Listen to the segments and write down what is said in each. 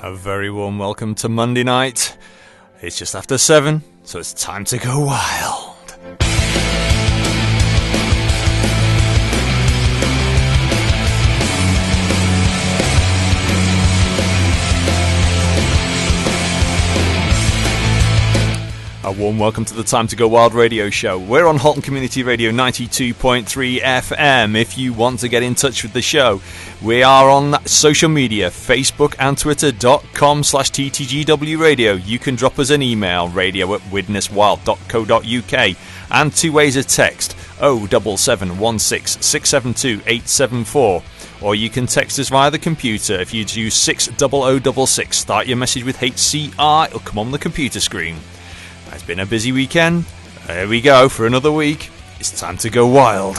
A very warm welcome to Monday night. It's just after 7, so it's time to go wild. A warm welcome to the Time to Go Wild radio show. We're on Halton Community Radio 92.3 FM. If you want to get in touch with the show, we are on social media, Facebook and Twitter.com/TTGW Radio. You can drop us an email, radio@widneswild.co.uk, and 2 ways of text, 07716 672 874. Or you can text us via the computer. If you use 60066, start your message with HCR, it'll come on the computer screen. It's been a busy weekend. Here we go for another week. It's time to go wild.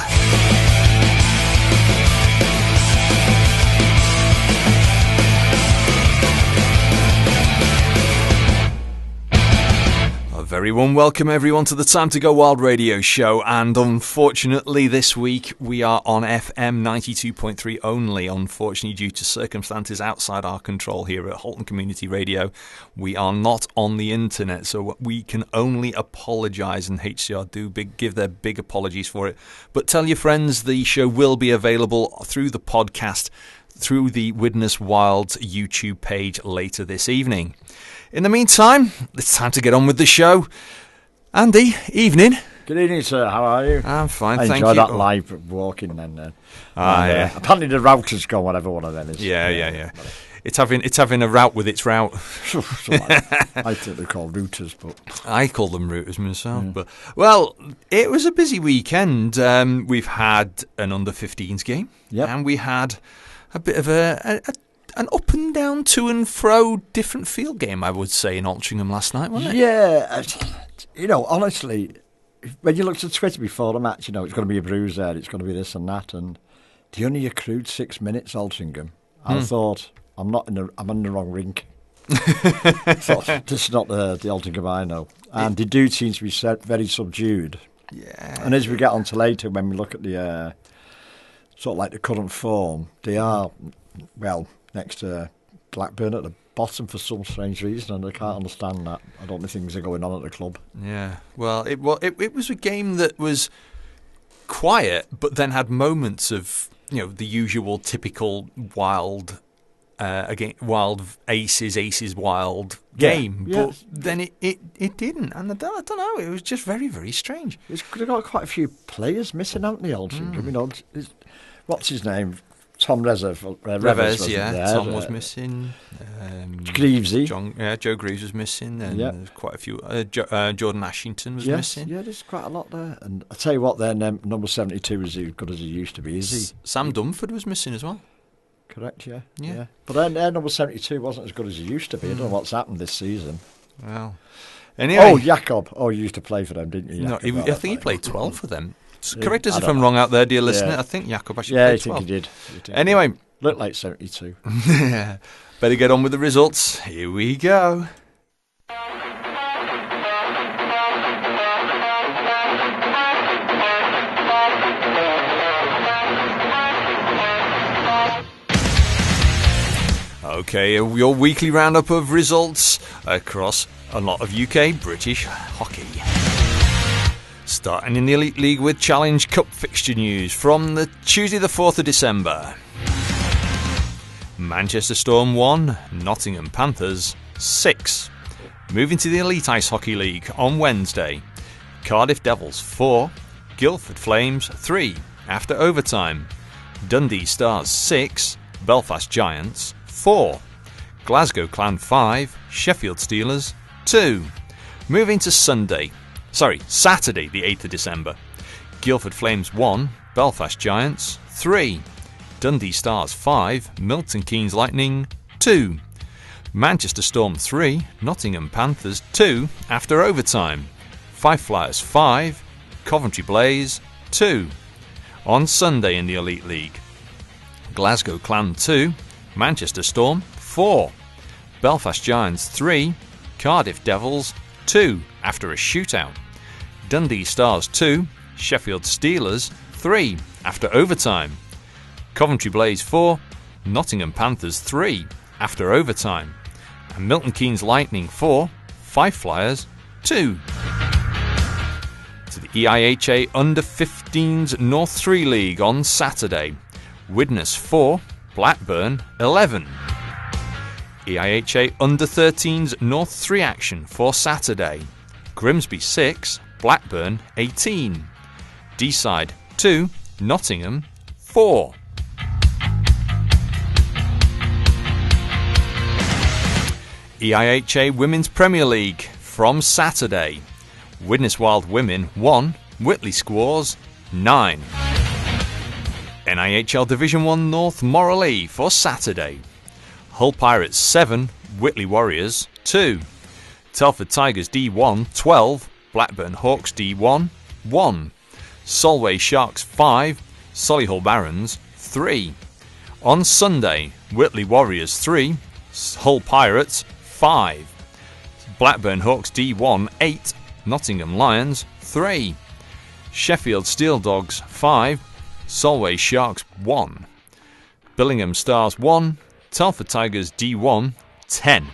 A very warm welcome everyone to the Time to Go Wild radio show, and unfortunately this week we are on FM 92.3 only, unfortunately due to circumstances outside our control here at Halton Community Radio. We are not on the internet, so we can only apologise, and HCR do give their big apologies for it. But tell your friends the show will be available through the podcast, through the Widnes Wild YouTube page later this evening. In the meantime, it's time to get on with the show. Andy, evening. Good evening, sir. How are you? I'm fine, thank you. I enjoyed that live walking then. Yeah. Apparently the router's gone, whatever one of them is. Yeah. It's having a route with its route. I think they're called routers, but I call them routers myself. Yeah. But well, it was a busy weekend. We've had an under-15s game, and we had a bit of an up and down, to and fro, different field game, I would say, in Altrincham last night, wasn't it? Yeah, honestly, when you looked at Twitter before the match, it's going to be a bruise there, it's going to be this and that, and they only accrued 6 minutes, Altrincham. I thought, I'm on the wrong rink. So, this is not the Altrincham I know. And the dude seems to be very subdued. Yeah. And as we get on to later, when we look at the sort of like the current form, they are, next to Blackburn at the bottom for some strange reason, and I can't understand that. I don't think things are going on at the club. Yeah, well, it was a game that was quiet, but then had moments of the usual typical wild, wild aces wild game. Yeah. But then it didn't, and I don't know. It was just very, very strange. They've got quite a few players missing, haven't they, Altrincham? What's his name? Tom Revers, yeah. Tom was missing. Greavesy. Joe Greaves was missing. And there's quite a few. Jordan Ashington was missing. Yeah, there's quite a lot there. And I tell you what, then number 72 is as good as he used to be, is he? Sam Dunford was missing as well. Correct, yeah. But then number 72 wasn't as good as he used to be. I don't know what's happened this season. Well, anyway. Jacob. You used to play for them, didn't you? No, I think he played 12 for them. Correct us if I'm wrong out there, dear listener. I think Jacob actually played 12. I think he did. Anyway. Looked like 72. Better get on with the results. Here we go. Okay, your weekly roundup of results across a lot of UK British hockey. Starting in the Elite League with Challenge Cup fixture news from the Tuesday the 4th of December. Manchester Storm 1, Nottingham Panthers 6. Moving to the Elite Ice Hockey League on Wednesday. Cardiff Devils 4, Guildford Flames 3 after overtime. Dundee Stars 6, Belfast Giants 4. Glasgow Clan 5, Sheffield Steelers 2. Moving to Saturday the 8th of December. Guildford Flames 1, Belfast Giants 3. Dundee Stars 5, Milton Keynes Lightning 2. Manchester Storm 3, Nottingham Panthers 2 after overtime. Fife Flyers 5, Coventry Blaze 2. On Sunday in the Elite League, Glasgow Clan 2, Manchester Storm 4. Belfast Giants 3, Cardiff Devils 2 after a shootout. Dundee Stars 2, Sheffield Steelers 3 after overtime. Coventry Blaze 4, Nottingham Panthers 3 after overtime. And Milton Keynes Lightning 4, Fife Flyers 2. To the EIHA Under-15s North 3 League on Saturday. Widnes 4, Blackburn 11. EIHA Under-13s North 3 action for Saturday. Grimsby 6, Blackburn 18. D-side 2, Nottingham 4. EIHA Women's Premier League from Saturday. Widnes Wild Women 1, Whitley Squaws 9. NIHL Division 1 North Morley for Saturday. Hull Pirates 7, Whitley Warriors 2. Telford Tigers D1 12, Blackburn Hawks D1 1. Solway Sharks 5, Solihull Barons 3. On Sunday, Whitley Warriors 3, Hull Pirates 5. Blackburn Hawks D1 8, Nottingham Lions 3. Sheffield Steel Dogs 5, Solway Sharks 1. Billingham Stars 1, Telford Tigers D1 10.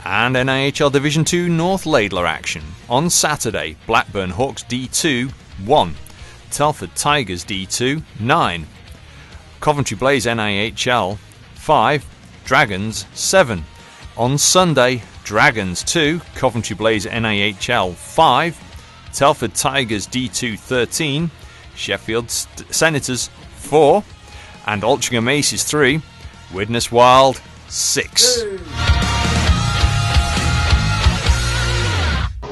And NIHL Division 2 North Laidler action. On Saturday, Blackburn Hawks D2 1, Telford Tigers D2 9. Coventry Blaze NIHL 5, Dragons 7. On Sunday, Dragons 2, Coventry Blaze NIHL 5, Telford Tigers D2 13, Sheffield Senators 4, and Altrincham Aces 3, Widnes Wild 6.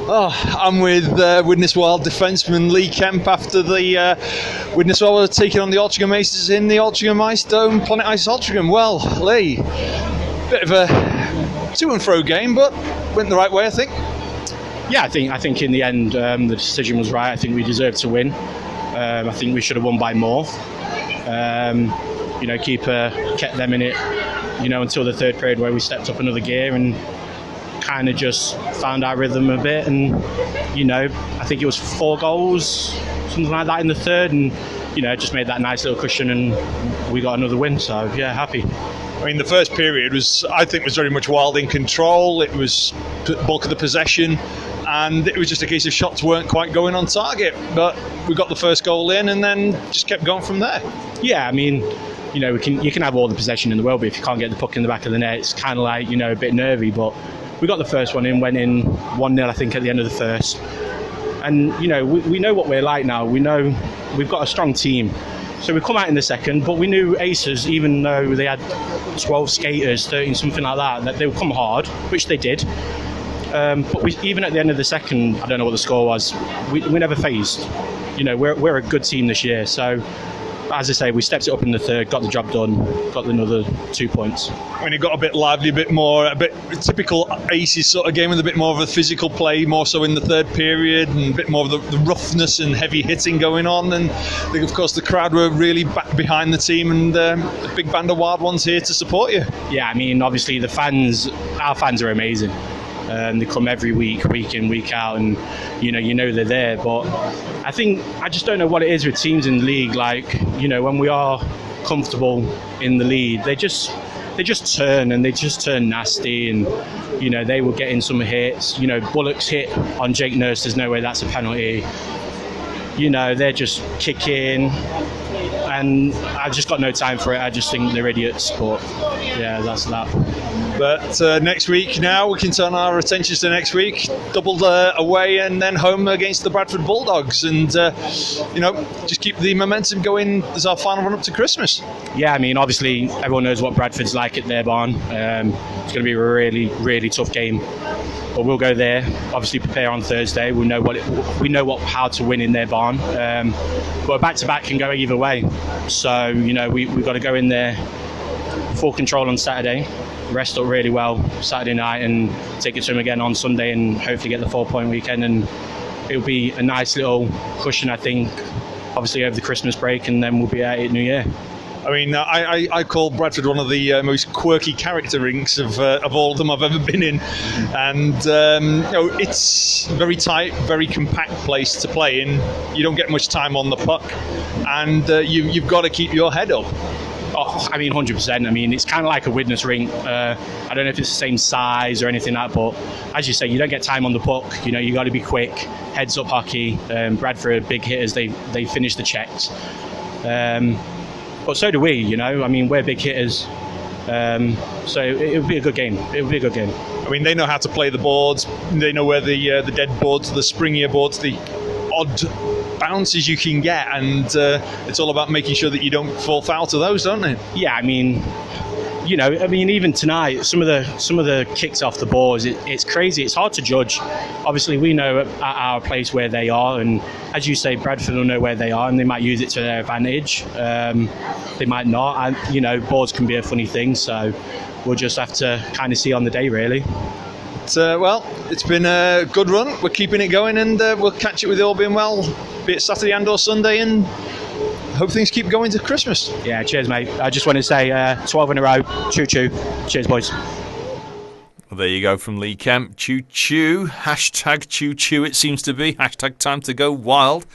I'm with Widnes Wild defenceman Lee Kemp after the Widnes Wild were taking on the Altrincham Aces in the Altrincham Ice Dome, Planet Ice Altrincham. Well, Lee, bit of a to and fro game, but went the right way, I think. Yeah, I think in the end the decision was right. I think we deserved to win. I think we should have won by more. Keeper kept them in it, until the third period where we stepped up another gear and kind of just found our rhythm a bit. And I think it was 4 goals, something like that in the third, and just made that nice little cushion, and we got another win. So yeah, happy. I mean, the first period was very much Wild in control. It was bulk of the possession, and it was just a case of shots weren't quite going on target. But we got the first goal in, and then just kept going from there. Yeah, I mean, you can have all the possession in the world, but if you can't get the puck in the back of the net, it's kind of like a bit nervy. But we got the first one in, went in 1-0, I think, at the end of the first. And we know what we're like now. We know we've got a strong team. So we come out in the second, but we knew Aces, even though they had 12 skaters, 13, something like that they would come hard, which they did. But even at the end of the second, I don't know what the score was, we never phased. We're a good team this year. So, as I say, we stepped it up in the third, got the job done, got another 2 points. When it got a bit lively, a bit typical Aces sort of game with a bit more of a physical play, more so in the third period, and a bit more of the roughness and heavy hitting going on. And of course the crowd were really back behind the team, and a big band of Wild ones here to support you. Yeah, I mean, obviously our fans are amazing. They come every week in, week out, and they're there. But I just don't know what it is with teams in the league. Like, when we are comfortable in the lead, they just turn nasty, and they will get in some hits. Bullock's hit on Jake Nurse, there's no way that's a penalty. They're just kicking, and I've just got no time for it. I just think they're idiots. But yeah, that's that. But next week now, we can turn our attentions to next week. Doubled away and then home against the Bradford Bulldogs. And, just keep the momentum going as our final run up to Christmas. Yeah, I mean, obviously, everyone knows what Bradford's like at their barn. It's going to be a really, really tough game. But we'll go there, obviously prepare on Thursday. We know how to win in their barn. But back-to-back can go either way. So, we've got to go in there full control on Saturday, rest up really well Saturday night, and take it to them again on Sunday, and hopefully get the 4-point weekend. And it'll be a nice little cushion, I think, obviously over the Christmas break, and then we'll be at it New Year. I mean, I call Bradford one of the most quirky character rinks of all of them I've ever been in, and it's a very tight, very compact place to play in. You don't get much time on the puck, and you've got to keep your head up. Oh, I mean, 100%. I mean, it's kind of like a Widnes rink. I don't know if it's the same size or anything like that, but as you say, you don't get time on the puck. You know, you got to be quick. Heads up hockey. Bradford, big hitters. They finish the checks. But so do we. You know, I mean, we're big hitters. So it would be a good game. It would be a good game. I mean, they know how to play the boards. They know where the dead boards, the springier boards, the odd bounces you can get, and it's all about making sure that you don't fall foul to those, don't they? Yeah, I mean, you know, even tonight, some of the kicks off the boards, it's crazy. It's hard to judge. Obviously, we know at our place where they are, and as you say, Bradford will know where they are, and they might use it to their advantage. They might not, and you know, boards can be a funny thing. So we'll just have to kind of see on the day, really. Well, it's been a good run. We're keeping it going, and we'll catch it with you all being well, be it Saturday and or Sunday, and hope things keep going to Christmas. Yeah, cheers, mate. I just want to say 12 in a row. Choo-choo. Cheers, boys. Well, there you go from Lee Kemp. Choo-choo. Hashtag choo-choo it seems to be. Hashtag time to go wild.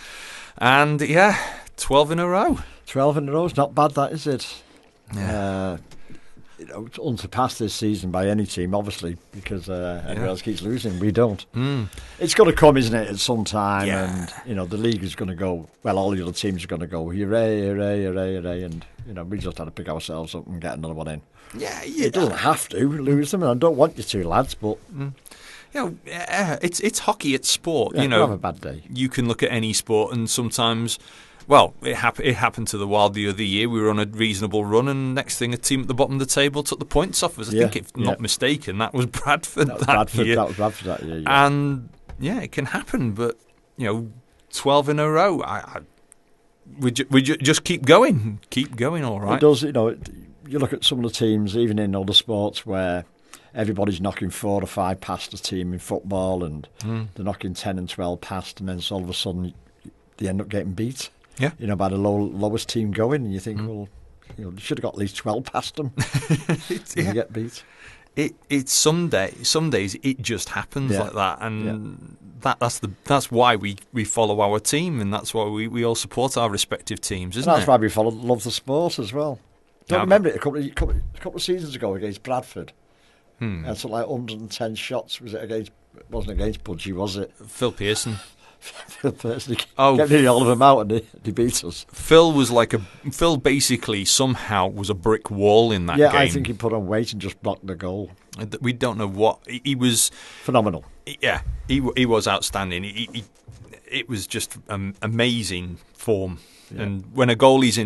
And, yeah, 12 in a row. 12 in a row is not bad, that, is it? Yeah. You know, it's unsurpassed this season by any team, obviously, because everyone else keeps losing. We don't. It's got to come, isn't it, at some time? Yeah. And, you know, the league is going to go, well, all the other teams are going to go, hooray, hooray, hooray, hooray. And, you know, we just had to pick ourselves up and get another one in. Yeah, It doesn't have to lose them, and I don't want you to, lads, but... You know, it's hockey, it's sport. Yeah, you know, have a bad day. You can look at any sport, and sometimes... Well, it happened to the Wild the other year. We were on a reasonable run, and next thing, a team at the bottom of the table took the points off us. I think, if not mistaken, that was Bradford that year. That was Bradford that year, yeah. And, yeah, it can happen, but, you know, 12 in a row, we just keep going. Keep going, all right. It does, you know, you look at some of the teams, even in other sports, where everybody's knocking 4 or 5 past a team in football, and they're knocking 10 and 12 past, and then all of a sudden they end up getting beat. Yeah, you know, by the lowest team going, and you think, well, you know, you should have got at least 12 past them. You get beat. It's some days it just happens like that, and that's why we follow our team, and that's why we all support our respective teams, isn't it? That's why we love the sport as well. Don't remember it a couple of seasons ago against Bradford. And something like 110 shots. Was it against? It wasn't against Budgie, was it? Phil Pearson. Phil Pearson. Kept nearly all of them out, and he beat us. Phil basically somehow was a brick wall in that game. Yeah, I think he put on weight and just blocked the goal. We don't know what he was. Phenomenal. Yeah, he was outstanding. It was just amazing form. Yeah. And when a goalie's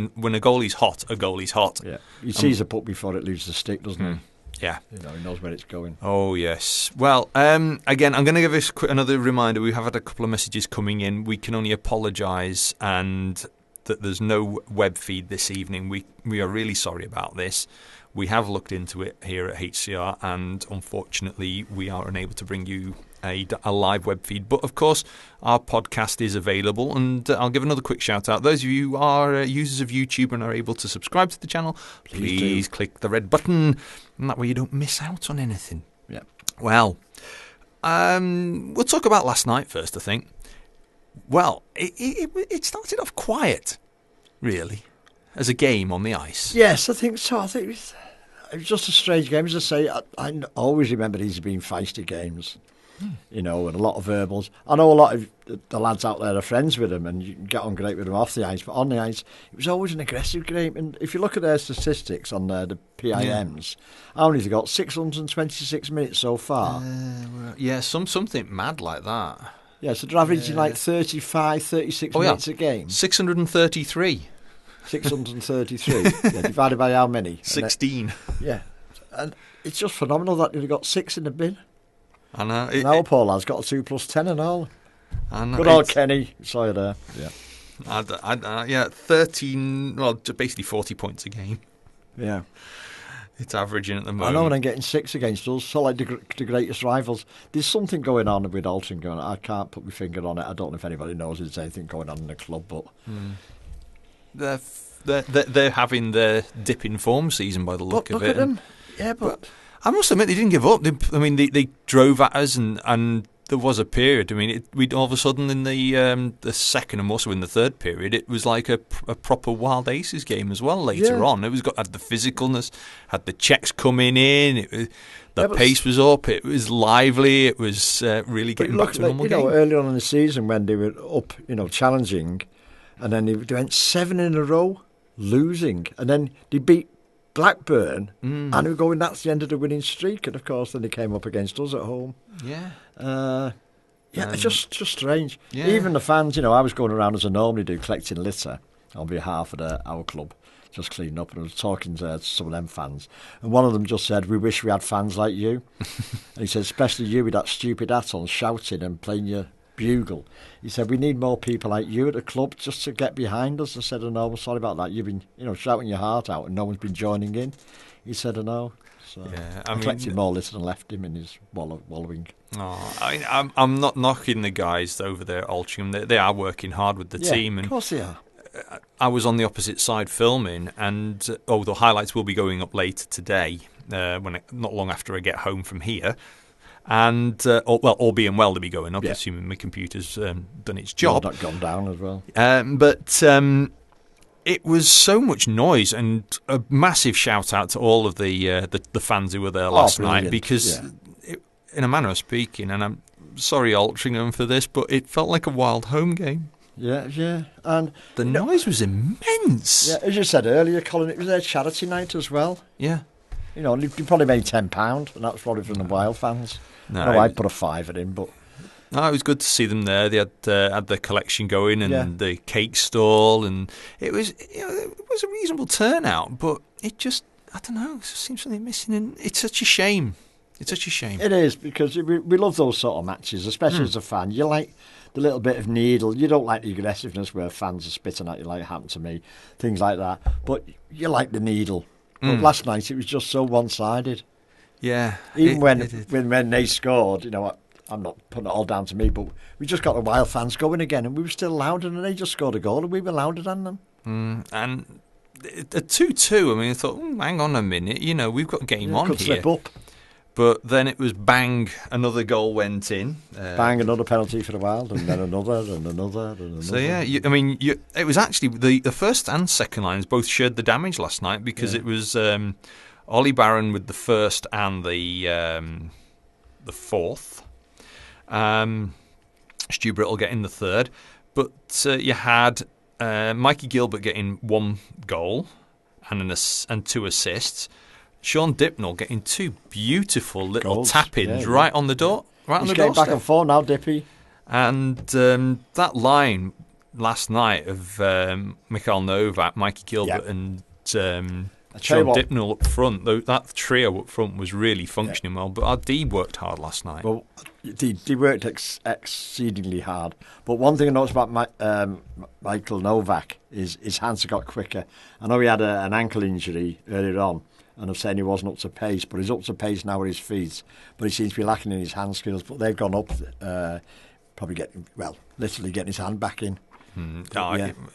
hot, a goalie's hot. Yeah, he sees a puck before it leaves the stick, doesn't he? Yeah. You know, he knows where it's going. Oh, yes. Well, again, I'm going to give us another reminder. We have had a couple of messages coming in. We can only apologise and that there's no web feed this evening. We are really sorry about this. We have looked into it here at HCR, and unfortunately we are unable to bring you a live web feed. But of course, our podcast is available, and I'll give another quick shout out. Those of you who are users of YouTube and are able to subscribe to the channel, please click the red button, and that way you don't miss out on anything. Yeah. Well, we'll talk about last night first, I think. Well, it started off quiet, really, as a game on the ice. Yes, I think so. I think it was just a strange game. As I say, I always remember these being feisty games, you know, and a lot of verbals. I know a lot of the lads out there are friends with them, and you can get on great with them off the ice, but on the ice, it was always an aggressive game. And if you look at their statistics on the PIMs, I only got 626 minutes so far. Something mad like that. Yeah, so they're averaging like 35, 36 minutes a game. 633. 633. Yeah, divided by how many? 16. And it's just phenomenal that they've got 6 in the bin. I know. Now Paul has got a 2 plus 10 and all. I know. Good old Kenny. Saw you there. Yeah. 13, well, basically 40 points a game. Yeah. It's averaging at the moment. I know, and then getting 6 against us, so like the greatest rivals. There's something going on with Halton going on. I can't put my finger on it. I don't know if anybody knows there's anything going on in the club, but... They're having their dip in form season by the look of it. Look at them. Yeah, but I must admit they didn't give up. They drove at us and there was a period. I mean, we'd all of a sudden in the second and also in the third period, it was like a proper Wild Aces game as well. Later on, it had the physicalness, had the checks coming in. The pace was up. It was lively. It was really getting back to a normal game. Early on in the season when they were up, challenging, and then they went 7 in a row losing, and then they beat Blackburn, and we were going, that's the end of the winning streak. And of course, then they came up against us at home. It's just strange. Yeah. Even the fans, I was going around as I normally do, collecting litter on behalf of our club, just cleaning up. And I was talking to some of them fans, and one of them just said, "We wish we had fans like you." And he said, especially you with that stupid hat on, shouting and playing your bugle. He said, "We need more people like you at the club just to get behind us." I said, "I know, sorry about that. You've been, shouting your heart out and no one's been joining in." He said, "I know." So I collected more litter and left him in his wallowing. I'm not knocking the guys over there at Altrincham. They are working hard with the team. Of course they are. I was on the opposite side filming, and the highlights will be going up later today, not long after I get home from here. And all being well, to be going up, assuming my computer's done its job. Not gone down as well. But it was so much noise, and a massive shout out to all of the fans who were there last night, because, in a manner of speaking, and I'm sorry, Altrincham, for this, but it felt like a Wild home game. Yeah, and the noise was immense. Yeah, as you said earlier, Colin, it was their charity night as well. Yeah, they probably made £10, and that was probably from the Wild fans. No, I'd put a £5 in, but no, it was good to see them there. They had the collection going and the cake stall, and it was a reasonable turnout. But it just, I don't know, it just seems something missing, and it's such a shame. It's such a shame. It is, because we love those sort of matches, especially as a fan. You like the little bit of needle. You don't like the aggressiveness where fans are spitting at you, like it happened to me, things like that. But you like the needle. But last night it was just so one-sided. Yeah. Even when they scored, I'm not putting it all down to me, but we just got the Wild fans going again, and we were still louder, and they just scored a goal, and we were louder than them. And at 2-2, I mean, I thought, hang on a minute, we've got a game on could here. Slip up. But then it was bang, another goal went in. Bang, another penalty for the Wild, and then another, and another, and another. So, it was actually the first and second lines both shared the damage last night, because it was Ollie Barron with the first and the fourth. Stu Brittle getting the third. But you had Mikey Gilbert getting 1 goal and 2 assists. Sean Dipnell getting 2 beautiful little tap-ins right on the door. Right on the doorstep. He's getting back and forth now, Dippy. And that line last night of Mikhail Novak, Mikey Gilbert and Sean Dipnell up front, that trio up front was really functioning well. But our D worked hard last night. Well, he worked exceedingly hard. But one thing I noticed about Michael Novak is his hands have got quicker. I know he had an ankle injury earlier on, and I'm saying he wasn't up to pace, but he's up to pace now with his feet. But he seems to be lacking in his hand skills. But they've gone up, literally getting his hand back in.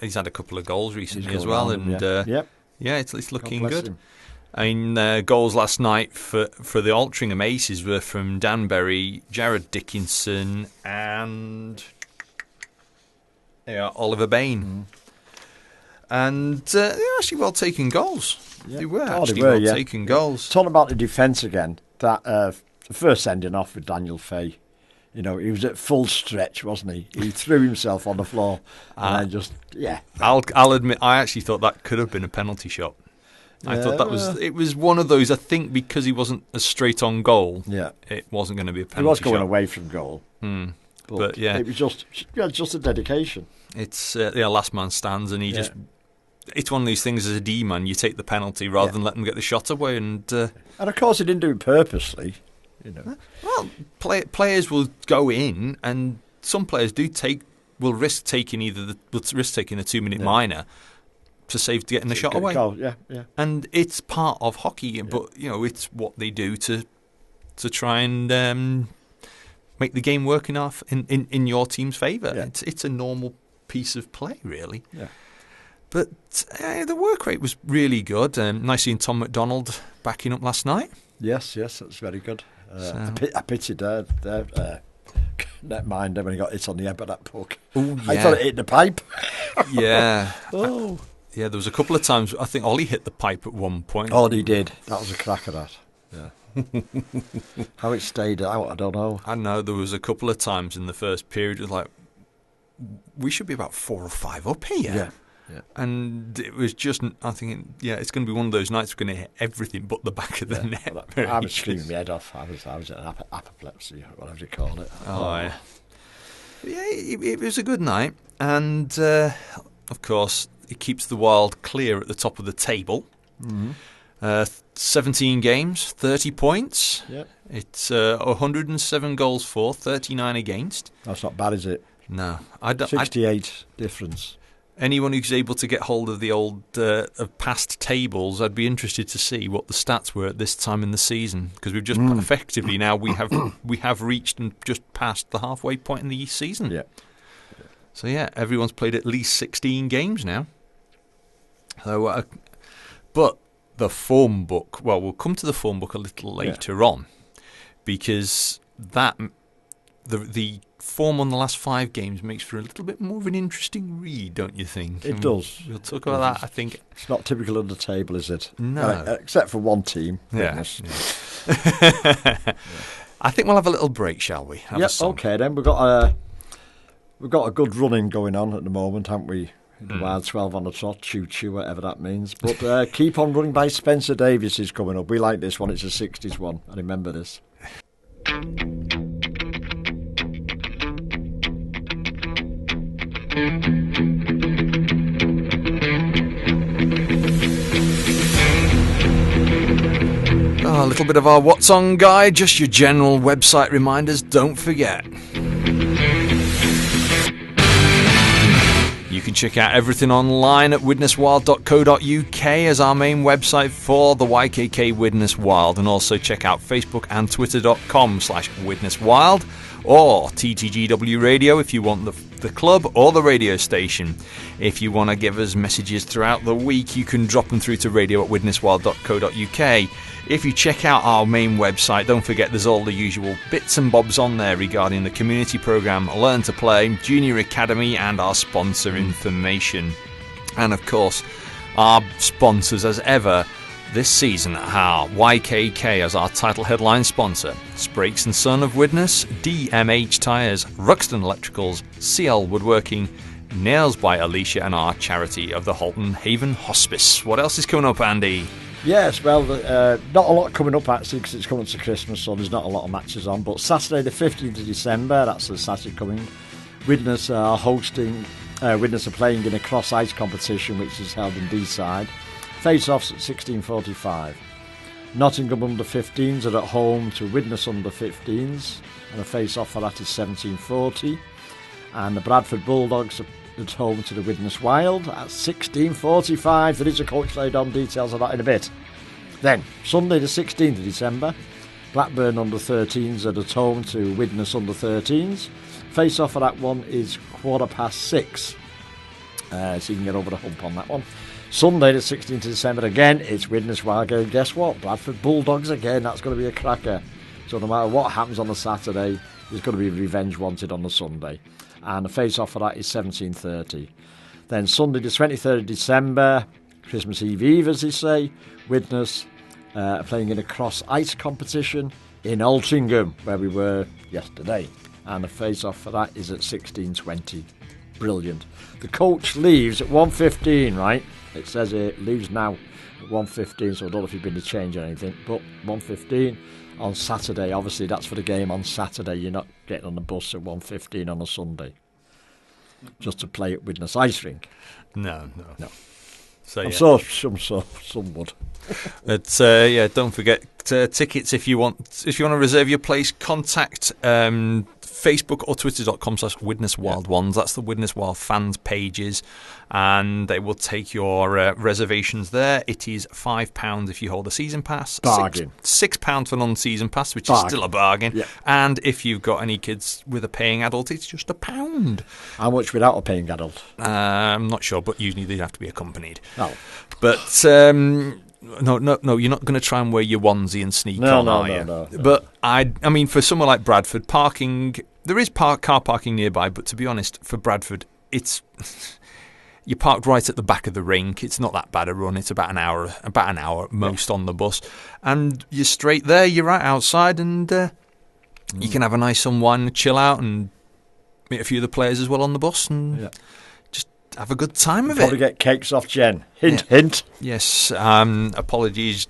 He's had a couple of goals recently as well, it's looking good. Him. I mean, goals last night for the Altrincham Aces were from Dan Berry, Jared Dickinson, and Oliver Bain. And they were actually well taken goals. Yeah. They were well taken goals. Talking about the defence again, that the first sending off with Daniel Fay, he was at full stretch, wasn't he? He threw himself on the floor, and I'll admit, I actually thought that could have been a penalty shot. I thought it was one of those, I think because he wasn't a straight on goal, it wasn't going to be a penalty shot. He was going away from goal. But it was just a dedication. It's last man stands, and he just, it's one of these things as a D-man, you take the penalty rather than let them get the shot away. And of course he didn't do it purposely. Well, players will go in, and some players will risk taking the 2-minute minor to getting the shot away. Goal, and it's part of hockey, but it's what they do to try and make the game work enough in your team's favour. It's a normal piece of play, really. But the work rate was really good. Nice seeing Tom McDonald backing up last night. Yes, that's very good. I pitied Never mind when he got hit on the head by that puck. Oh, I yeah. thought it hit the pipe. Yeah. Oh. Yeah, there was a couple of times, I think Ollie hit the pipe at one point. Oh, he did. That was a cracker, that. Yeah. How it stayed out, I don't know. I know there was a couple of times in the first period, it was like, we should be about 4 or 5 up here. Yeah. Yeah. And it was just, I'm thinking, yeah, it's going to be one of those nights we're going to hit everything but the back of the net. I was screaming my head off. I was at apoplexy, whatever you call it. Oh, yeah. Yeah, it was a good night. And, of course, it keeps the Wild clear at the top of the table. Mm-hmm. 17 games, 30 points. Yep. It's 107 goals for, 39 against. That's not bad, is it? No. 68 difference. Anyone who's able to get hold of the old of past tables, I'd be interested to see what the stats were at this time in the season, because we've just effectively now we have reached and just passed the halfway point in the season. Yeah. So yeah, everyone's played at least 16 games now. So, but the form book. Well, we'll come to the form book a little later on, because the form on the last 5 games makes for a little bit more of an interesting read, don't you think? It does. We'll talk about that, I think. It's not typical of the table, is it? No. Except for one team. Yeah. I think we'll have a little break, shall we? Okay then. We've got a good running going on at the moment, haven't we? The Wild 12 on the trot, choo-choo, whatever that means. But Keep On Running by Spencer Davis is coming up. We like this one. It's a 60s one. I remember this. A little bit of our What's On guide, just your general website reminders, don't forget. You can check out everything online at widneswild.co.uk as our main website for the YKK Widnes Wild, and also check out Facebook and twitter.com/WidnesWild or TTGW Radio if you want the club or the radio station. If you want to give us messages throughout the week, you can drop them through to radio@widneswild.co.uk. If you check out our main website, don't forget there's all the usual bits and bobs on there regarding the community programme, Learn to Play, Junior Academy, and our sponsor information. And of course, our sponsors as ever this season are YKK as our title headline sponsor, Sprakes & Son of Widnes, DMH Tyres, Ruxton Electricals, CL Woodworking, Nails by Alicia, and our charity of the Halton Haven Hospice. What else is coming up, Andy? Yes, well, not a lot coming up actually because it's coming to Christmas, so there's not a lot of matches on. But Saturday the 15th of December, that's the Saturday coming, Widnes are playing in a cross-ice competition which is held in D-side. Face-offs at 16:45. Nottingham under-15s are at home to Widnes under-15s, and a face-off for that is 17:40. And the Bradford Bulldogs are at home to the Widnes Wild at 16:45. There is a coach laid on, details of that in a bit. Then, Sunday the 16th of December, Blackburn under-13s are at home to Widnes under-13s. Face-off for that one is 6:15. So you can get over the hump on that one. Sunday the 16th of December again, it's Widnes Wild game. Guess what? Bradford Bulldogs again. That's going to be a cracker. So no matter what happens on the Saturday, there's going to be revenge wanted on the Sunday. And the face-off for that is 17:30. Then Sunday the 23rd of December, Christmas Eve, as they say, Widnes playing in a cross-ice competition in Altrincham, where we were yesterday. And the face-off for that is at 16:20. Brilliant. The coach leaves at 1:15, right? It says it leaves now at 1:15, so I don't know if you've been to change or anything, but 1:15 on Saturday. Obviously, that's for the game on Saturday. You're not getting on the bus at 1:15 on a Sunday just to play at Widnes Ice Rink. No. So, I'm yeah. some would. But don't forget tickets if you want to reserve your place. Contact Facebook or twitter.com/WidnesWild1s. That's the Widnes Wild fans pages, and they will take your reservations there. It is £5 if you hold a season pass. Bargain. £6 for non-season pass, which Bargain. is still a bargain. Yeah. And if you've got any kids with a paying adult, it's just £1. How much without a paying adult? I'm not sure, but usually they have to be accompanied. No. But No, you're not going to try and wear your onesie and sneak No, on, no, are no, you? no. But I mean, for somewhere like Bradford, there is car parking nearby, but to be honest, for Bradford, you're parked right at the back of the rink. It's not that bad a run. It's about an hour at most on the bus. And you're straight there. You're right outside, and you can have a nice unwind, chill out, and meet a few of the players as well on the bus, and just have a good time of it. Probably get cakes off Jen. Hint. Yes. Apologies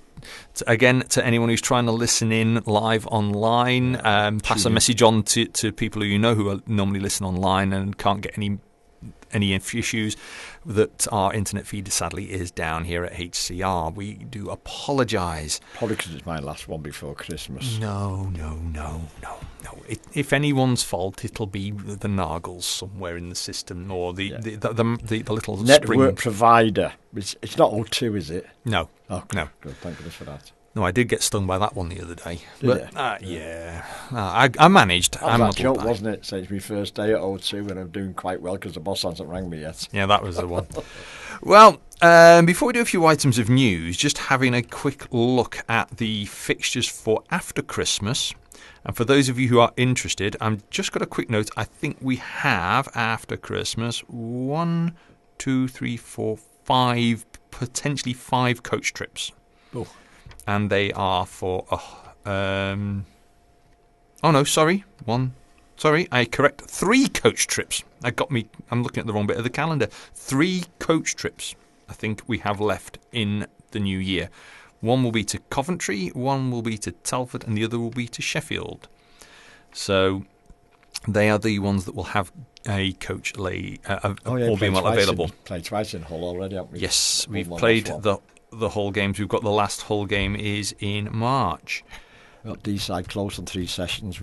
again to anyone who's trying to listen in live online. Pass a message on to people who are normally listen online and can't get any issues, that our internet feed sadly is down here at HCR. We do apologise. Probably because it's my last one before Christmas. No. If anyone's fault, it'll be the Nargles somewhere in the system, or the little Network spring provider. It's not O2, is it? No. Oh, No. Good. Thank goodness for that. No, I did get stung by that one the other day. Did But you? I managed. That was that joke, wasn't it? Since my first day at O2, and I'm doing quite well because the boss hasn't rang me yet. Yeah, that was the one. Well, before we do a few items of news, just having a quick look at the fixtures for after Christmas. And for those of you who are interested, I've just got a quick note. I think we have, after Christmas, 1, 2, 3, 4, 5, potentially 5 coach trips. Oh. And they are for... I correct. 3 coach trips. I'm looking at the wrong bit of the calendar. 3 coach trips I think we have left in the new year. One will be to Coventry, one will be to Telford, and the other will be to Sheffield. So they are the ones that will have a coach all being well available. Played twice in Hull already, haven't we? Yes, we've played the Hull games. We've got the last Hull game is in March. We've got D-side close on 3 sessions.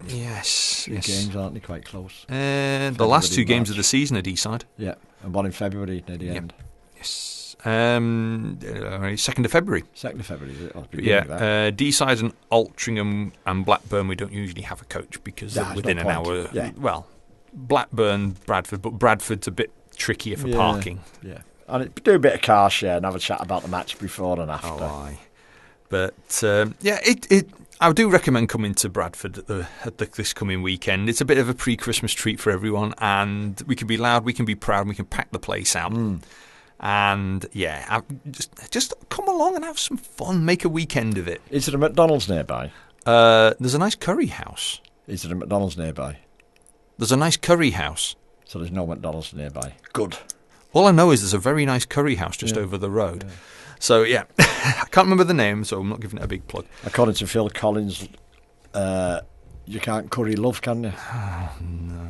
Yes. Games, aren't they, quite close? The last 2 games of the season are D-side. Yeah, and one in February near the end. Yes. 2nd of February. 2nd of February, is it? Yeah. D-side and Altrincham and Blackburn, we don't usually have a coach because within an hour. Yeah. Well, Blackburn, Bradford, but Bradford's a bit trickier for parking. Yeah. And do a bit of car share and have a chat about the match before and after. Oh, aye. But I do recommend coming to Bradford this coming weekend. It's a bit of a pre-Christmas treat for everyone, and we can be loud, we can be proud, and we can pack the place out. And just come along and have some fun, make a weekend of it. Is there a McDonald's nearby? There's a nice curry house. Is there a McDonald's nearby? There's a nice curry house. So there's no McDonald's nearby. Good. All I know is there's a very nice curry house just over the road. Yeah. So, I can't remember the name, so I'm not giving it a big plug. According to Phil Collins, you can't curry love, can you? Oh, no.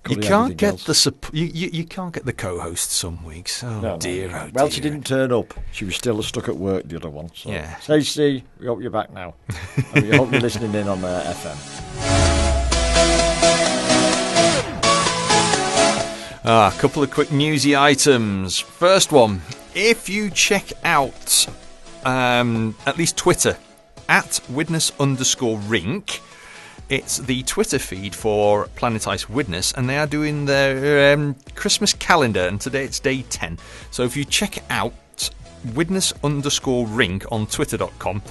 Curry you can't get else. you can't get the co-host some weeks. Oh, dear. Well, she didn't turn up. She was still stuck at work, the other one. So. Yeah. Stacey, we hope you're back now. And we hope you're listening in on FM. A couple of quick newsy items. First one, if you check out at least Twitter, at Widnes_rink, it's the Twitter feed for Penalties Widnes, and they are doing their Christmas calendar, and today it's day 10. So if you check out Widnes_rink on twitter.com,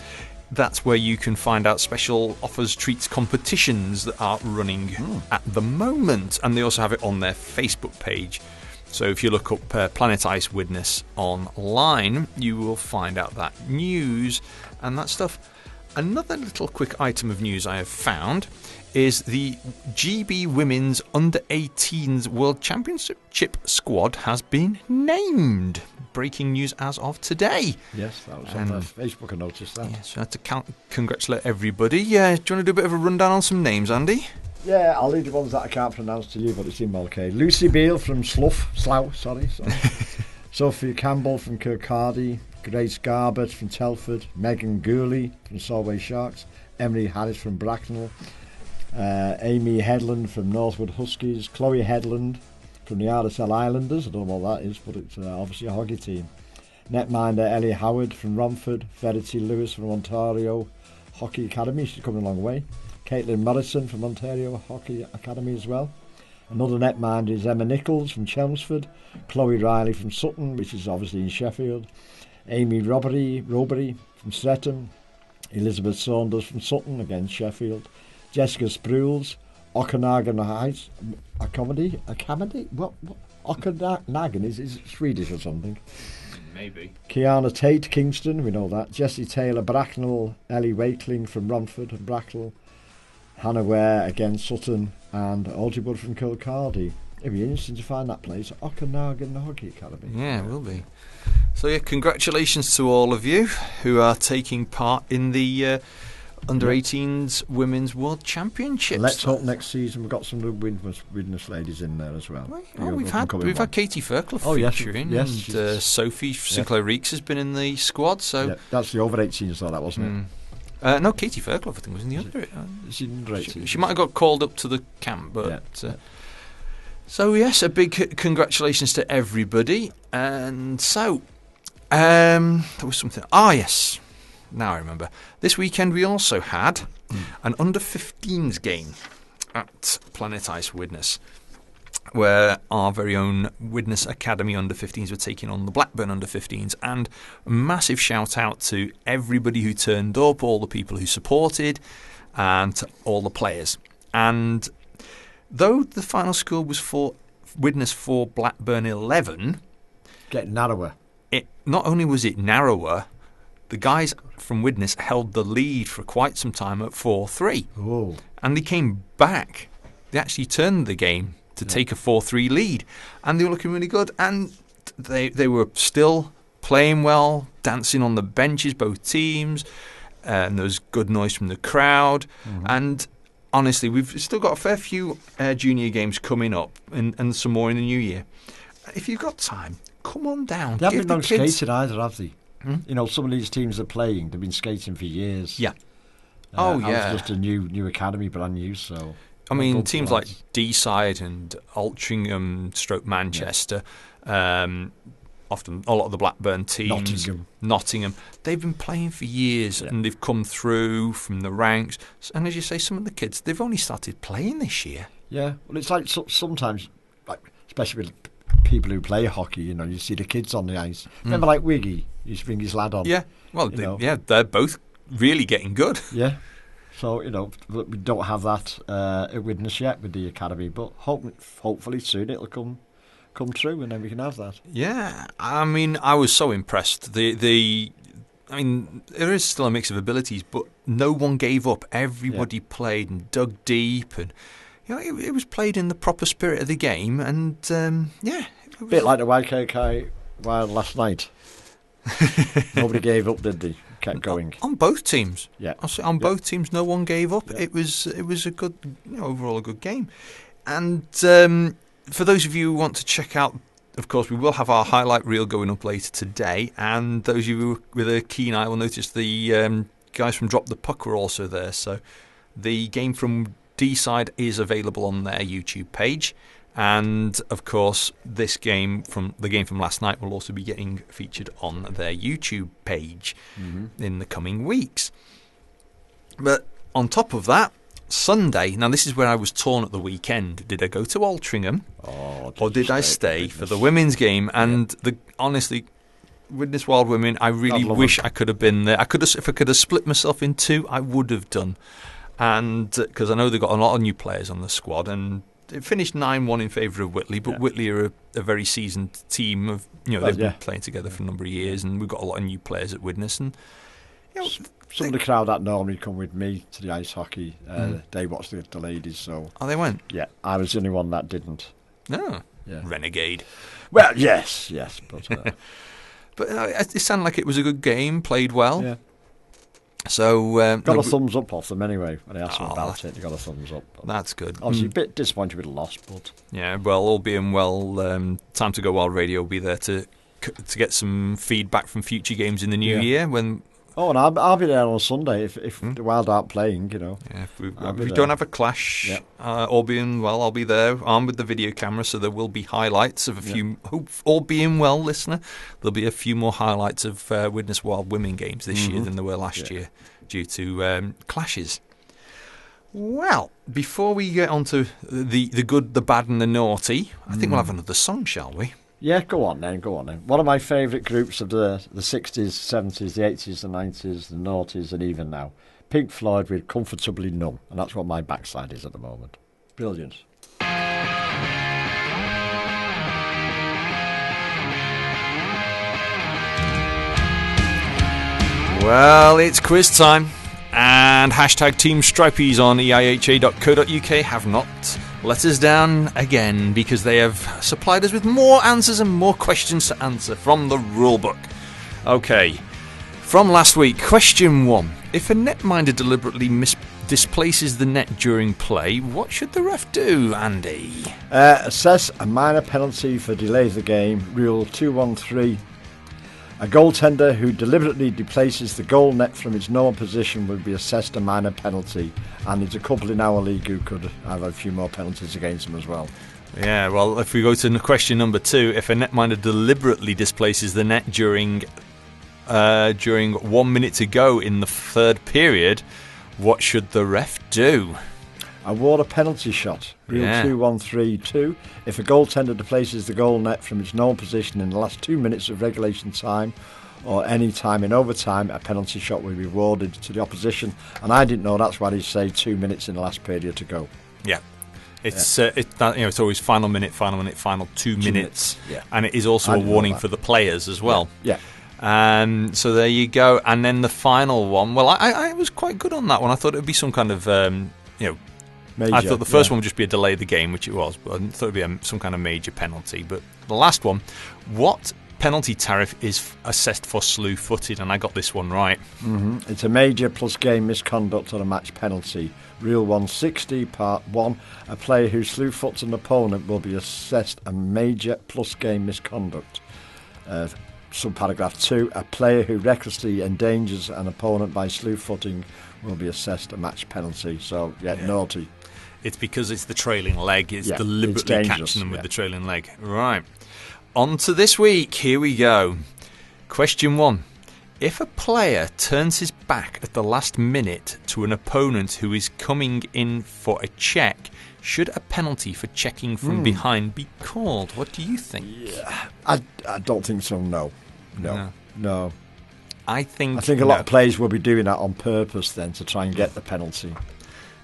that's where you can find out special offers, treats, competitions that are running at the moment. And they also have it on their Facebook page. So if you look up Penalties Widnes online, you will find out that news and that stuff. Another little quick item of news I have found is the GB Women's Under-18s World Championship squad has been named. Breaking news as of today. Yes, that was on Facebook. I noticed that. Yes, I had to congratulate everybody. Do you want to do a bit of a rundown on some names, Andy? Yeah, I'll leave the ones that I can't pronounce to you, but it seemed okay. Lucy Beale from Slough. Sophia Campbell from Kirkcaldy. Grace Garbett from Telford. Megan Gourley from Solway Sharks. Emily Harris from Bracknell. Amy Headland from Northwood Huskies. Chloe Headland from the RSL Islanders. I don't know what that is, but it's obviously a hockey team. Netminder Ellie Howard from Romford. Verity Lewis from Ontario Hockey Academy. She's coming a long way. Caitlin Morrison from Ontario Hockey Academy as well. Another netminder is Emma Nichols from Chelmsford. Chloe Riley from Sutton, which is obviously in Sheffield. Amy Robbery from Streatham, Elizabeth Saunders from Sutton against Sheffield, Jessica Sprules, Okanagan Heights, Academy? What? Okanagan, is it Swedish or something? Maybe. Kiana Tate, Kingston, we know that. Jessie Taylor, Bracknell, Ellie Wakeling from Romford and Bracknell, Hannah Ware against Sutton, and Algebud from Kilcardy. It'd be interesting to find that place, Okanagan Hockey Academy. Yeah, it will be. So yeah, congratulations to all of you who are taking part in the Under-18s Women's World Championships. Let's hope next season we've got some of the Widnes ladies in there as well. We've had Katie Fairclough featuring, and Sophie Sinclair Reeks has been in the squad. So that's the over-18s though, that wasn't it? No, Katie Fairclough I think was in the under. She might have got called up to the camp, but. So yes, a big congratulations to everybody. And so, there was something. Yes, now I remember. This weekend we also had an under-15s game at Planet Ice Widnes, where our very own Widnes Academy under-15s were taking on the Blackburn under-15s. And a massive shout out to everybody who turned up, all the people who supported, and to all the players. And though the final score was for Widnes 4, Blackburn 11... Getting narrower. Not only was it narrower, the guys from Widnes held the lead for quite some time at 4-3. Oh. And they came back. They actually turned the game to take a 4-3 lead. And they were looking really good. And they were still playing well, dancing on the benches, both teams. And there was good noise from the crowd. Mm-hmm. And honestly, we've still got a fair few junior games coming up and some more in the new year. If you've got time, come on down. They haven't been skated either, have they? You know, some of these teams are playing, they've been skating for years. Yeah. It's just a new academy, brand new, so... I mean, teams like Deeside and Altrincham, Manchester, often a lot of the Blackburn teams, Nottingham, they've been playing for years and they've come through from the ranks. And as you say, some of the kids, they've only started playing this year. Yeah, well, it's like sometimes, like especially with people who play hockey, you know, you see the kids on the ice. Remember, like Wiggy used to bring his lad on. Yeah, well, they're both really getting good. Yeah. So, you know, we don't have that at Widnes yet with the academy, but hopefully soon it'll come true and then we can have that. Yeah, I mean, I was so impressed. I mean, there is still a mix of abilities, but no one gave up. Everybody played and dug deep, and you know, it was played in the proper spirit of the game. And it was a bit like the YKK Wild last night. Nobody gave up, did they? Kept going on both teams. Yeah, I'll say on both teams, no one gave up. Yeah. It was a good, overall a good game. And for those of you who want to check out, of course, we will have our highlight reel going up later today. And those of you with a keen eye will notice the guys from Drop the Puck were also there. So the game from Deeside is available on their YouTube page. And of course, the game from last night will also be getting featured on their YouTube page in the coming weeks. But on top of that, Sunday, now this is where I was torn at the weekend. Did I go to Altrincham or did I stay for the women's game? And honestly, Widnes Wild Women, I really wish I could have been there. If I could have split myself in two, I would have done. And because I know they've got a lot of new players on the squad, and it finished 9-1 in favour of Whitley, but Whitley are a very seasoned team. They've been playing together for a number of years, and we've got a lot of new players at Widnes. And some of the crowd that normally come with me to the ice hockey, they watched the ladies. So they went. Yeah, I was the only one that didn't. No, renegade. Well, yes, but but it sounded like it was a good game, played well. Yeah. So got a thumbs up off them anyway. When I asked them about it, they got a thumbs up. That's good. Obviously, a bit disappointed with the loss, but yeah. Well, all being well, Time to Go Wild Radio will be there to get some feedback from future games in the new year. When and I'll be there on Sunday if the Wild aren't playing. You know, if we don't have a clash, all being well, I'll be there armed with the video camera, so there will be highlights of a few. All being well, listener, there'll be a few more highlights of Widnes Wild women games this year than there were last year due to clashes. Well, before we get on to the good, the bad, and the naughty, I think we'll have another song, shall we? Yeah, go on then. One of my favourite groups of the 60s, 70s, the 80s, the 90s, the noughties and even now. Pink Floyd with Comfortably Numb. And that's what my backside is at the moment. Brilliant. Well, it's quiz time. And hashtag Team Stripies on eiha.co.uk have not let us down again, because they have supplied us with more answers and more questions to answer from the rulebook. Okay, from last week, question 1. If a netminder deliberately displaces the net during play, what should the ref do, Andy? Assess a minor penalty for delay of the game. Rule 213. A goaltender who deliberately displaces the goal net from its normal position will be assessed a minor penalty. And there's a couple in our league who could have a few more penalties against them as well. Yeah, well, if we go to question number 2, if a netminder deliberately displaces the net during 1 minute to go in the third period, what should the ref do? Award a penalty shot. Rule 2132. If a goaltender displaces the goal net from its normal position in the last 2 minutes of regulation time or any time in overtime, a penalty shot will be awarded to the opposition. And I didn't know that's why they say 2 minutes in the last period to go. Yeah. It's it's always final minute, final 2 minutes. Yeah. And it is also a warning for the players as well. Yeah. So there you go. And then the final one, well, I was quite good on that one. I thought it would be some kind of major, I thought the first one would just be a delay of the game, which it was, but I thought it would be some kind of major penalty. But the last one, what penalty tariff is assessed for slew-footed? And I got this one right. Mm-hmm. It's a major plus game misconduct or a match penalty. Rule 160, Part 1. A player who slew-foots an opponent will be assessed a major plus game misconduct. Subparagraph 2. A player who recklessly endangers an opponent by slew-footing will be assessed a match penalty. So, naughty. It's because it's the trailing leg. It's deliberately catching them with the trailing leg. Right. On to this week. Here we go. Question 1. If a player turns his back at the last minute to an opponent who is coming in for a check, should a penalty for checking from behind be called? What do you think? Yeah, I don't think so, no. I think a lot of players will be doing that on purpose then to try and get the penalty.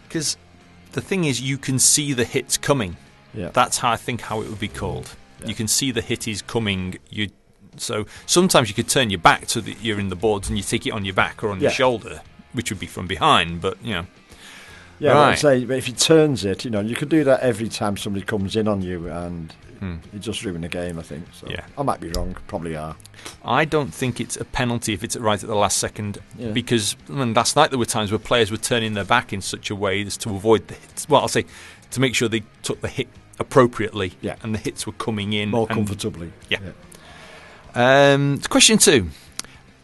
Because the thing is, you can see the hits coming. Yeah. That's how I think how it would be called. Yeah. You can see the hit is coming. So sometimes you could turn your back so that you're in the boards and you take it on your back or on your shoulder, which would be from behind, but, Yeah, right. I'd say if he turns it, you could do that every time somebody comes in on you and it just ruin the game, I think. So I might be wrong, probably are. I don't think it's a penalty if it's right at the last second, because last night there were times where players were turning their back in such a way as to avoid the hits. Well, I'll say to make sure they took the hit appropriately and the hits were coming in more comfortably. Question 2.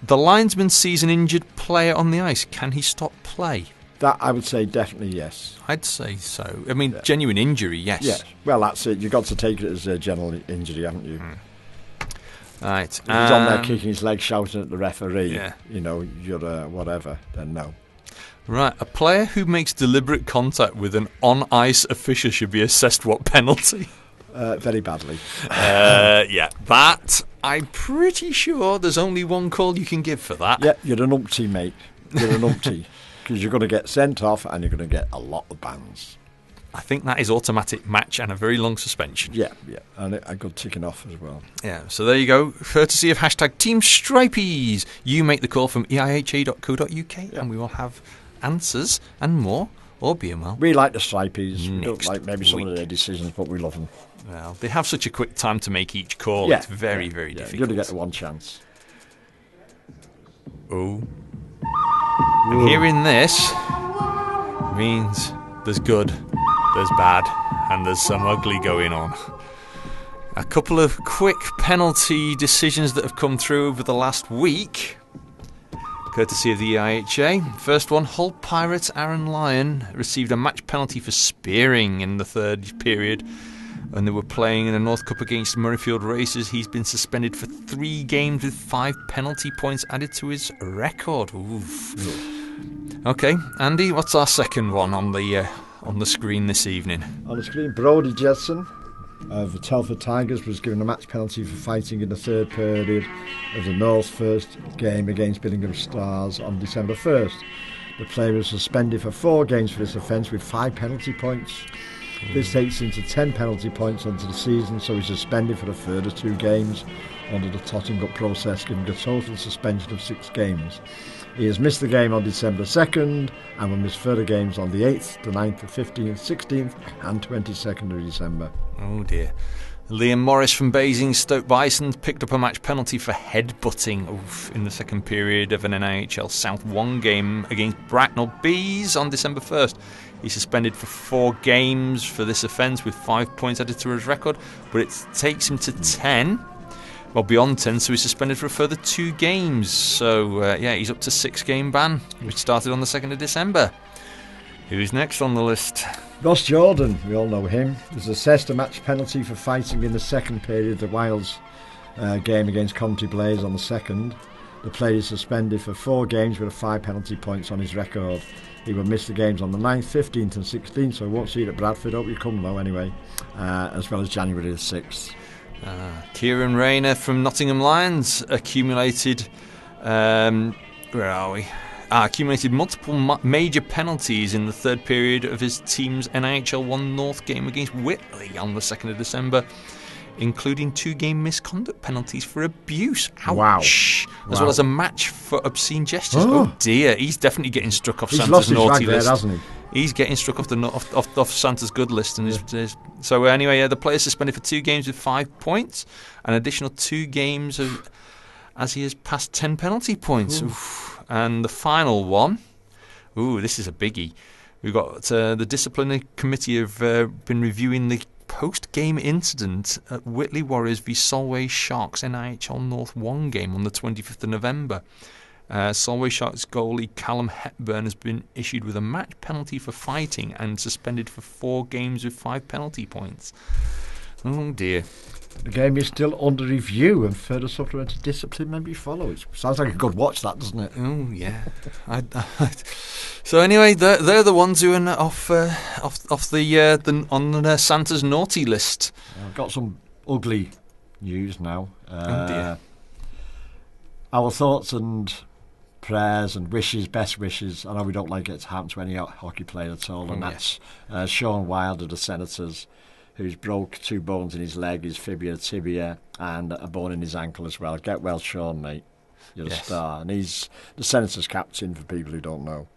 The linesman sees an injured player on the ice. Can he stop play? That I would say definitely yes. I'd say so. I mean, genuine injury, yes. Yes. Well, that's it. You've got to take it as a general injury, haven't you? Right. If he's on there kicking his leg, shouting at the referee, you're whatever, then no. Right. A player who makes deliberate contact with an on-ice official should be assessed what penalty? Very badly. That I'm pretty sure there's only one call you can give for that. Yeah, you're an umpty, mate. You're an umpty. Because you're going to get sent off and you're going to get a lot of bans. I think that is automatic match and a very long suspension. Yeah, and a good ticking off as well. Yeah, so there you go. Courtesy of hashtag Team Stripies. You make the call from eiha.co.uk and we will have answers and more, or BML. We like the Stripies. We don't like maybe some of their decisions, but we love them. Well, they have such a quick time to make each call. It's very, very difficult. You're going to get the one chance. Oh. And hearing this means there's good, there's bad, and there's some ugly going on. A couple of quick penalty decisions that have come through over the last week, courtesy of the EIHA. First one, Hull Pirates' Aaron Lyon received a match penalty for spearing in the third period. When they were playing in the North Cup against Murrayfield Racers, he's been suspended for 3 games with 5 penalty points added to his record. Oof. Okay, Andy, what's our second one on the screen this evening? On the screen, Brodie Jetson. The Telford Tigers was given a match penalty for fighting in the third period of the North's first game against Billingham Stars on December 1st. The player was suspended for 4 games for this offence with 5 penalty points. This takes him to 10 penalty points onto the season, so he's suspended for a further 2 games under the totting up process, giving a total suspension of 6 games. He has missed the game on December 2nd and will miss further games on the 8th, the 9th, the 15th, 16th and 22nd of December. Oh dear. Liam Morris from Basing Stoke Bison picked up a match penalty for headbutting in the second period of an NIHL South 1 game against Bracknell Bees on December 1st. He's suspended for 4 games for this offence with 5 points added to his record, but it takes him to 10. Well, beyond 10, so he's suspended for a further 2 games. So, he's up to 6-game ban, which started on the 2nd of December. Who's next on the list? Ross Jordan, we all know him, was assessed a match penalty for fighting in the second period of the Wilds game against Coventry Blaze on the 2nd. The player is suspended for 4 games with 5 penalty points on his record. He will miss the games on the 9th, 15th and 16th, so we won't see it at Bradford. Hope you come though anyway, as well as January the 6th. Kieran Rayner from Nottingham Lions accumulated accumulated multiple major penalties in the third period of his team's NIHL 1 North game against Whitley on the 2nd of December, including 2-game misconduct penalties for abuse. Ouch. Wow. As well as a match for obscene gestures. Oh dear, he's definitely getting struck off He's Santa's naughty there, list, hasn't he? He's getting struck off off Santa's good list, and so anyway, the player suspended for 2 games with 5 points, an additional 2 games as he has passed 10 penalty points. And the final one, this is a biggie. We've got the disciplinary committee have been reviewing the post-game incident at Whitley Warriors v Solway Sharks NIHL North 1 game on the 25th of November. Solway Sharks goalie Callum Hepburn has been issued with a match penalty for fighting and suspended for 4 games with 5 penalty points. Oh dear. The game is still under review and further supplementary discipline may be followed. Sounds like a good watch, that, doesn't it? Oh yeah. So anyway, they're the ones who are off on Santa's naughty list. I've got some ugly news now. Oh dear. Our thoughts and prayers and wishes, best wishes. I know we don't like it to happen to any hockey player at all, and that's Sean Wilde of the Senators, who's broke 2 bones in his leg, his fibula, tibia, and a bone in his ankle as well. Get well, Sean, mate. You're a star. And he's the Senators captain, for people who don't know.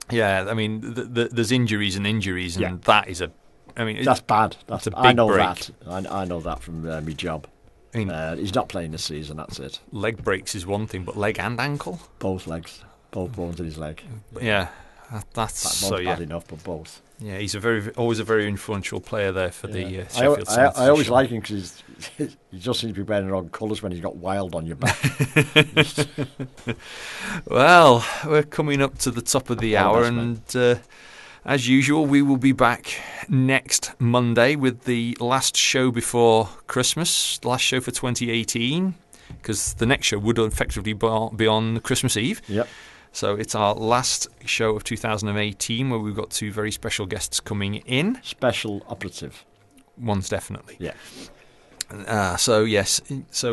Yeah, I mean, there's injuries and injuries, and that is that's bad. That's a big I know break. that. I know that from my job. I mean, he's not playing this season, that's it. Leg breaks is one thing, but leg and ankle? Both legs. Both bones in his leg. Yeah, that's so, bad enough, but both. Yeah, he's always a very influential player there for the Sheffield Senators. I always like him because he just seems to be wearing the wrong colours when he's got Wild on your back. Well, we're coming up to the top of the hour, and as usual, we will be back next Monday with the last show before Christmas, the last show for 2018, because the next show would effectively be on Christmas Eve. Yep. So it's our last show of 2018, where we've got 2 very special guests coming in. Special operative. One's definitely. Yeah. So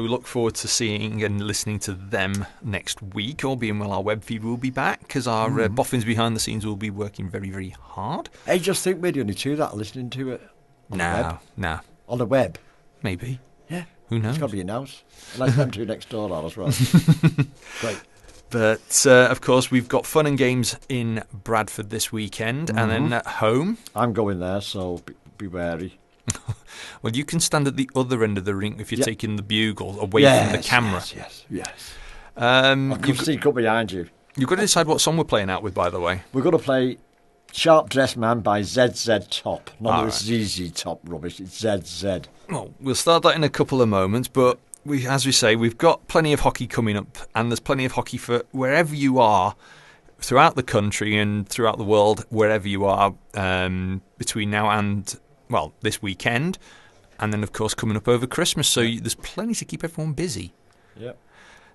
look forward to seeing and listening to them next week. All being well, our web feed will be back, because our boffins behind the scenes will be working very, very hard. Hey, just think we're the only 2 that are listening to it on the web. No. On the web? Maybe. Yeah. Who knows? It's got to be announced. Unless them 2 next door are as well. Great. But, of course, we've got fun and games in Bradford this weekend, and then at home. I'm going there, so be wary. Well, you can stand at the other end of the rink if you're taking the bugle away from the camera. Yes. I can see cut behind you. You've got to decide what song we're playing out with, by the way. We're going to play Sharp Dressed Man by ZZ Top. Not this ZZ Top rubbish, it's ZZ. Well, we'll start that in a couple of moments, but as we say, we've got plenty of hockey coming up, and there's plenty of hockey for wherever you are throughout the country and throughout the world, wherever you are, between now and, this weekend, and then, of course, coming up over Christmas. So there's plenty to keep everyone busy. Yep.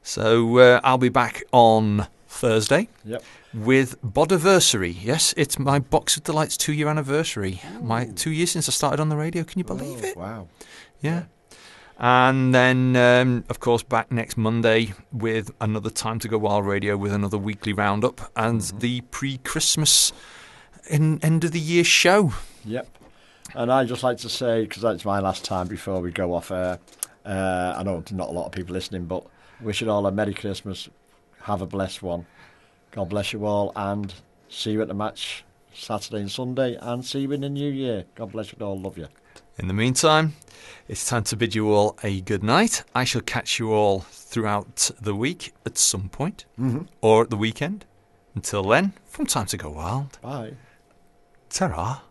So I'll be back on Thursday. Yep. With Bodiversary. Yes, it's my Box of Delights 2-year anniversary. My 2 years since I started on the radio. Can you believe it? Wow. Yeah. And then, of course, back next Monday with another Time to Go Wild Radio with another weekly roundup and the pre-Christmas end of the year show. Yep. And I'd just like to say, because that's my last time before we go off air, I know not a lot of people listening, but wish you all a Merry Christmas. Have a blessed one. God bless you all, and see you at the match Saturday and Sunday, and see you in the new year. God bless you all. Love you. In the meantime, it's time to bid you all a good night. I shall catch you all throughout the week at some point, or at the weekend. Until then, from Time to Go Wild. Bye. Ta-ra.